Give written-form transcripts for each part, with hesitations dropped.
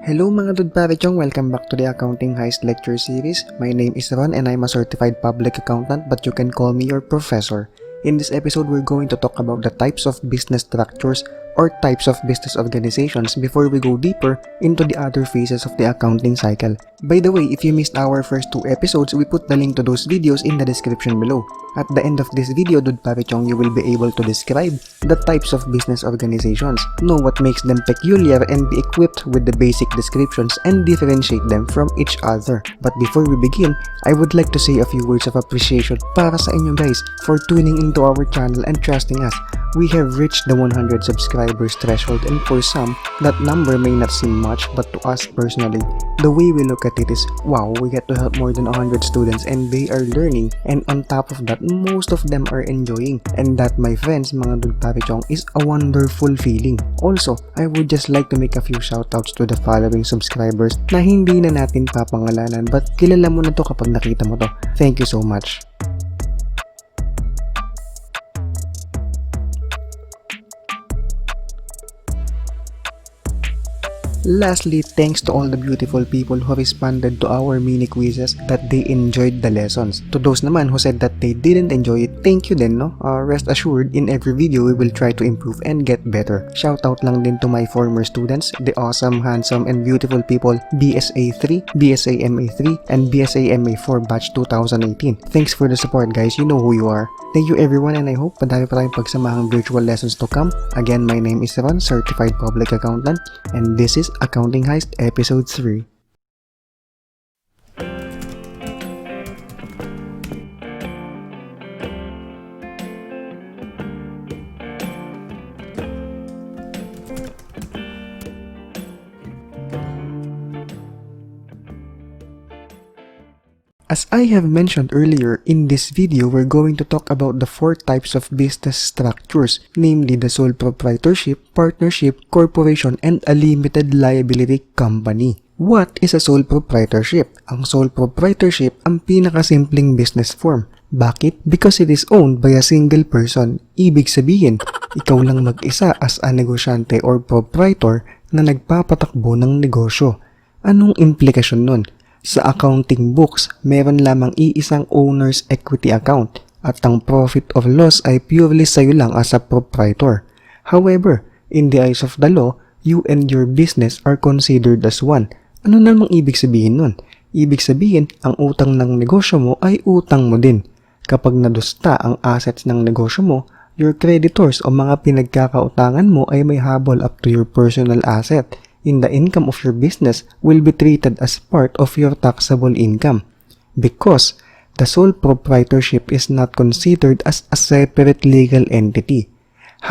Hello mga Dudparichong, welcome back to the Accounting HAIST lecture series. My name is Ron and I'm a certified public accountant, but you can call me your professor. In this episode, we're going to talk about the types of business structures or types of business organizations before we go deeper into the other phases of the accounting cycle. By the way, if you missed our first two episodes, we put the link to those videos in the description below. At the end of this video, Dudparichong, you will be able to describe the types of business organizations, know what makes them peculiar, and be equipped with the basic descriptions and differentiate them from each other. But before we begin, I would like to say a few words of appreciation para sa inyo guys for tuning into our channel and trusting us. We have reached the 100 subscribers threshold, and for some, that number may not seem much, but to us personally, the way we look at it is, wow, we get to help more than 100 students and they are learning, and on top of that, most of them are enjoying, and that, my friends, mga Dudparichong, is a wonderful feeling. Also, I would just like to make a few shoutouts to the following subscribers na hindi na natin papangalanan, but kilala mo na to kapag nakita mo to. Thank you so much. Lastly, thanks to all the beautiful people who responded to our mini quizzes that they enjoyed the lessons. To those naman who said that they didn't enjoy it, thank you din, no? Rest assured, in every video we will try to improve and get better. Shoutout lang din to my former students, the awesome, handsome, and beautiful people BSA 3, BSA MA 3, and BSA MA 4 batch 2018. Thanks for the support guys, you know who you are. Thank you everyone, and I hope madami pa tayong pagsamahang virtual lessons to come. Again, my name is Ron, certified public accountant, and this is Accounting HAIST Episode 3. As I have mentioned earlier, in this video, we're going to talk about the 4 types of business structures, namely the sole proprietorship, partnership, corporation, and a limited liability company. What is a sole proprietorship? Ang sole proprietorship ang pinakasimpleng business form. Bakit? Because it is owned by a single person. Ibig sabihin, ikaw lang mag-isa as a negosyante or proprietor na nagpapatakbo ng negosyo. Anong implikasyon nun? Sa accounting books, meron lamang iisang owner's equity account at ang profit or loss ay purely sa'yo lang as a proprietor. However, in the eyes of the law, you and your business are considered as one. Ano namang ibig sabihin nun? Ibig sabihin, ang utang ng negosyo mo ay utang mo din. Kapag nadusta ang assets ng negosyo mo, your creditors o mga pinagkakautangan mo ay may habol up to your personal asset. In the income of your business will be treated as part of your taxable income because the sole proprietorship is not considered as a separate legal entity.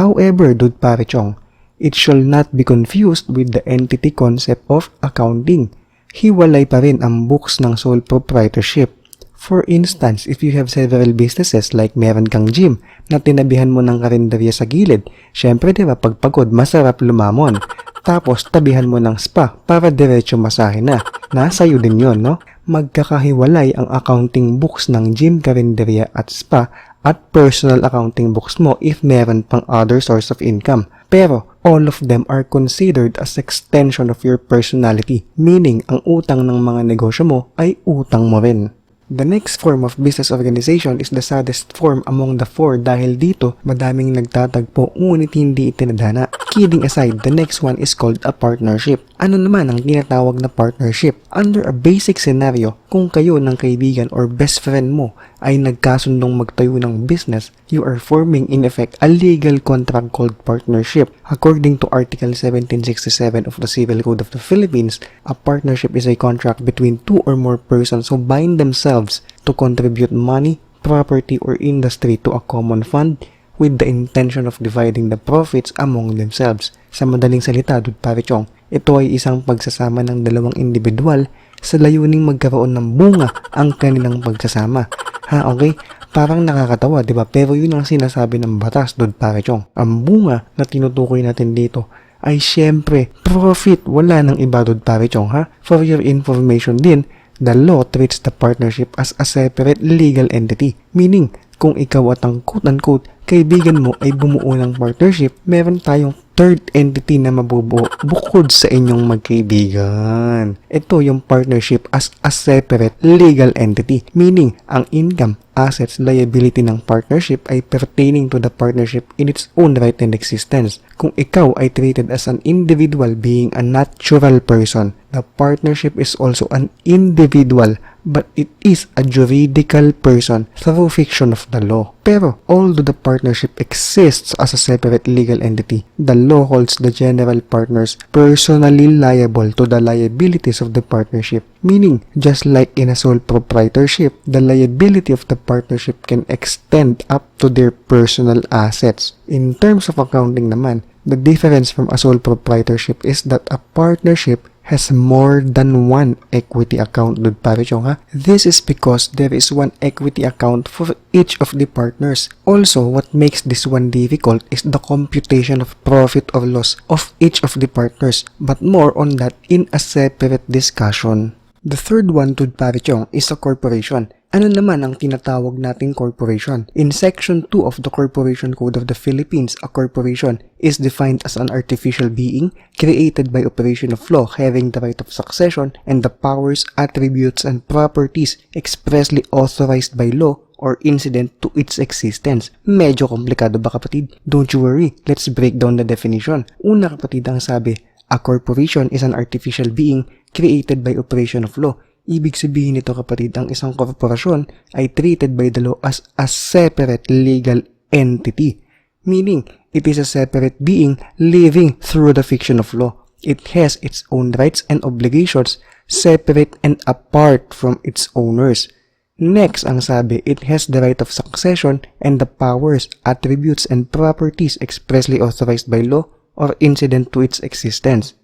However, Dudparichong, it shall not be confused with the entity concept of accounting. Hiwalay pa rin ang books ng sole proprietorship. For instance, if you have several businesses like meron kang gym na tinabihan mo ng karinderya sa gilid, syempre diba pag pagod masarap lumamon. Tapos tabihan mo ng spa para diretso masahe na. Nasa iyo din yon, no? Magkakahiwalay ang accounting books ng gym, karinderya at spa at personal accounting books mo if meron pang other source of income. Pero all of them are considered as extension of your personality, meaning ang utang ng mga negosyo mo ay utang mo rin. The next form of business organization is the saddest form among the 4 dahil dito madaming nagtatagpo ngunit hindi itinadhana. Kidding aside, the next one is called a partnership. Ano naman ang tinatawag na partnership? Under a basic scenario, kung kayo ng kaibigan or best friend mo ay nagkasundong magtayo ng business, you are forming in effect a legal contract called partnership. According to Article 1767 of the Civil Code of the Philippines, a partnership is a contract between 2 or more persons who bind themselves to contribute money, property, or industry to a common fund with the intention of dividing the profits among themselves. Sa madaling salita, Dudparichong, ito ay isang pagsasama ng dalawang individual sa layuning magkaroon ng bunga ang kanilang pagsasama. Okay? Parang nakakatawa, di ba? Pero yun ang sinasabi ng batas, Dudparichong. Ang bunga na tinutukoy natin dito ay syempre profit. Wala nang iba, Dudparichong, ha? For your information din, the law treats the partnership as a separate legal entity. Meaning, kung ikaw at ang quote-unquote kaibigan mo ay bumuo ng partnership, meron tayong third entity na mabubuo bukod sa inyong magkaibigan. Ito yung partnership as a separate legal entity, meaning ang income, assets, liability ng partnership ay pertaining to the partnership in its own right and existence. Kung ikaw ay treated as an individual being a natural person, the partnership is also an individual, but it is a juridical person through fiction of the law. Pero, although the partnership exists as a separate legal entity, the law holds the general partners personally liable to the liabilities of the partnership. Meaning, just like in a sole proprietorship, the liability of the partnership can extend up to their personal assets. In terms of accounting naman, the difference from a sole proprietorship is that a partnership has more than one equity account, Dude Parichong, ha? This is because there is one equity account for each of the partners. Also, what makes this one difficult is the computation of profit or loss of each of the partners, but more on that in a separate discussion. The third one, Dude Parichong, is a corporation. Ano naman ang tinatawag nating corporation? In Section 2 of the Corporation Code of the Philippines, a corporation is defined as an artificial being created by operation of law having the right of succession and the powers, attributes, and properties expressly authorized by law or incident to its existence. Medyo komplikado ba, kapatid? Don't you worry, let's break down the definition. Una, kapatid, ang sabi, a corporation is an artificial being created by operation of law. Ibig sabihin nito, kapatid, ang isang korporasyon ay treated by the law as a separate legal entity. Meaning, it is a separate being living through the fiction of law. It has its own rights and obligations separate and apart from its owners. Next, ang sabi, it has the right of succession and the powers, attributes, and properties expressly authorized by law or incident to its existence.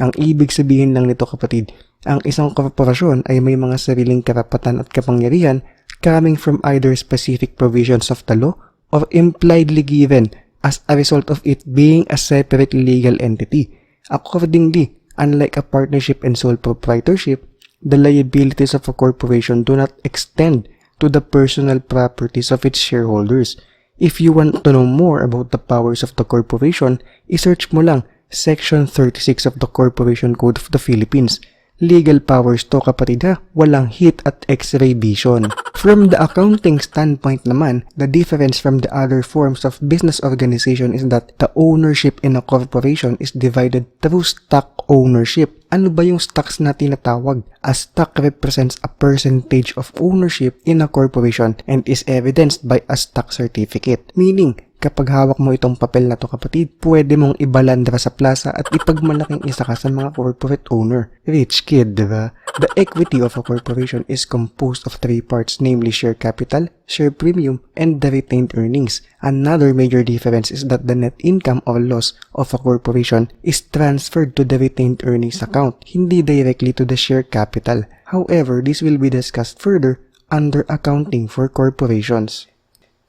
Ang ibig sabihin lang nito, kapatid, ang isang korporasyon ay may mga sariling karapatan at kapangyarihan coming from either specific provisions of the law or impliedly given as a result of it being a separate legal entity. Accordingly, unlike a partnership and sole proprietorship, the liabilities of a corporation do not extend to the personal properties of its shareholders. If you want to know more about the powers of the corporation, isearch mo lang Section 36 of the Corporation Code of the Philippines. Legal powers to, kapatid, ha? Walang hit at x-ray vision. From the accounting standpoint naman, the difference from the other forms of business organization is that the ownership in a corporation is divided through stock ownership. Ano ba yung stocks na tinatawag? A stock represents a percentage of ownership in a corporation and is evidenced by a stock certificate. Meaning, kapag hawak mo itong papel na to, kapatid, pwede mong ibalandra sa plaza at ipagmalaking isa ka sa mga corporate owner. Rich kid, diba? The equity of a corporation is composed of three parts, namely share capital, share premium, and the retained earnings. Another major difference is that the net income or loss of a corporation is transferred to the retained earnings account, hindi directly to the share capital. However, this will be discussed further under accounting for corporations.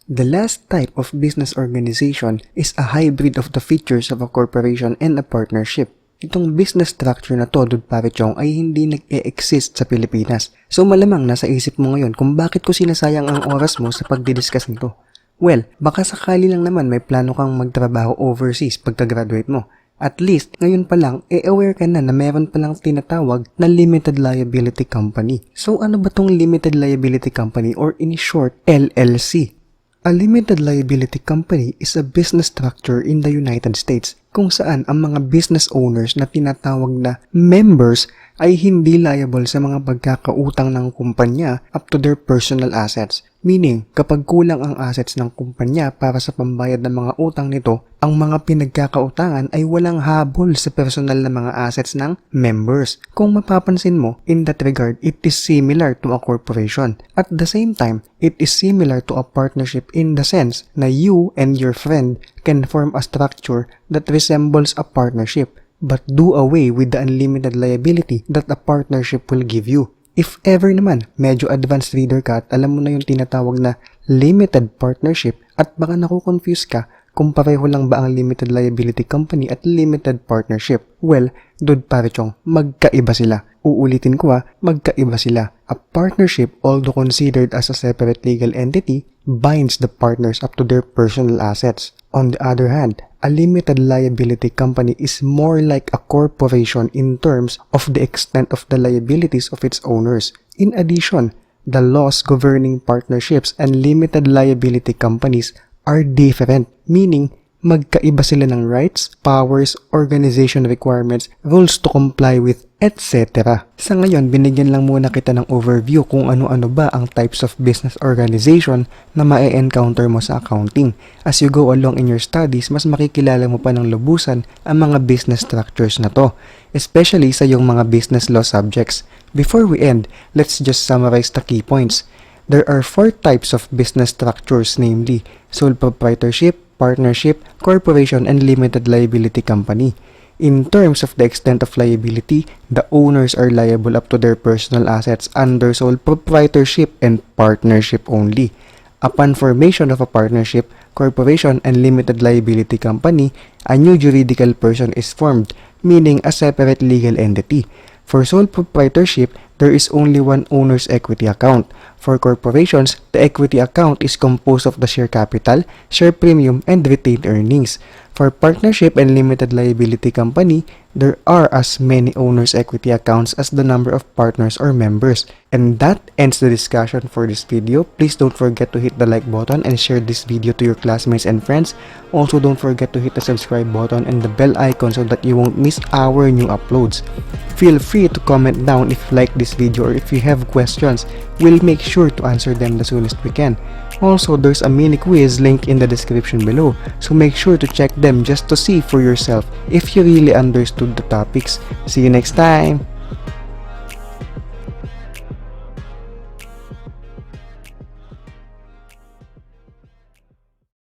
The last type of business organization is a hybrid of the features of a corporation and a partnership. Itong business structure na to, Dude Parichong, ay hindi nag-e-exist sa Pilipinas. So malamang nasa isip mo ngayon kung bakit ko sinasayang ang oras mo sa pagdidiscuss nito. Well, baka sakali lang naman may plano kang magtrabaho overseas pagka-graduate mo. At least, ngayon pa lang, aware ka na meron palang tinatawag na limited liability company. So ano ba tong limited liability company or in short, LLC? A limited liability company is a business structure in the United States kung saan ang mga business owners na tinatawag na members ay hindi liable sa mga pagkakautang ng kumpanya up to their personal assets. Meaning, kapag kulang ang assets ng kumpanya para sa pambayad ng mga utang nito, ang mga pinagkakautangan ay walang habol sa personal na mga assets ng members. Kung mapapansin mo, in that regard, it is similar to a corporation. At the same time, it is similar to a partnership in the sense na you and your friend can form a structure that resembles a partnership, but do away with the unlimited liability that a partnership will give you. If ever naman, medyo advanced reader ka at alam mo na yung tinatawag na limited partnership at baka nakukonfuse ka kung pareho lang ba ang limited liability company at limited partnership. Well, Dude Parichong, magkaiba sila. Uulitin ko magkaiba sila. A partnership, although considered as a separate legal entity, binds the partners up to their personal assets. On the other hand, a limited liability company is more like a corporation in terms of the extent of the liabilities of its owners. In addition, the laws governing partnerships and limited liability companies are different, meaning magkaiba sila ng rights, powers, organization requirements, rules to comply with, etc. Sa ngayon, binigyan lang muna kita ng overview kung ano-ano ba ang types of business organization na ma-encounter mo sa accounting. As you go along in your studies, mas makikilala mo pa ng lubusan ang mga business structures na to, especially sa iyong mga business law subjects. Before we end, let's just summarize the key points. There are 4 types of business structures, namely sole proprietorship, partnership, corporation, and limited liability company. In terms of the extent of liability, the owners are liable up to their personal assets under sole proprietorship and partnership only. Upon formation of a partnership, corporation, and limited liability company, a new juridical person is formed, meaning a separate legal entity. For sole proprietorship, there is only one owner's equity account. For corporations, the equity account is composed of the share capital, share premium, and retained earnings. For partnership and limited liability company, there are as many owner's equity accounts as the number of partners or members. And that ends the discussion for this video. Please don't forget to hit the like button and share this video to your classmates and friends. Also, don't forget to hit the subscribe button and the bell icon so that you won't miss our new uploads. Feel free to comment down if you like this video or if you have questions. We'll make sure to answer them the soonest we can. Also, there's a mini quiz link in the description below, so make sure to check them just to see for yourself if you really understood the topics. See you next time!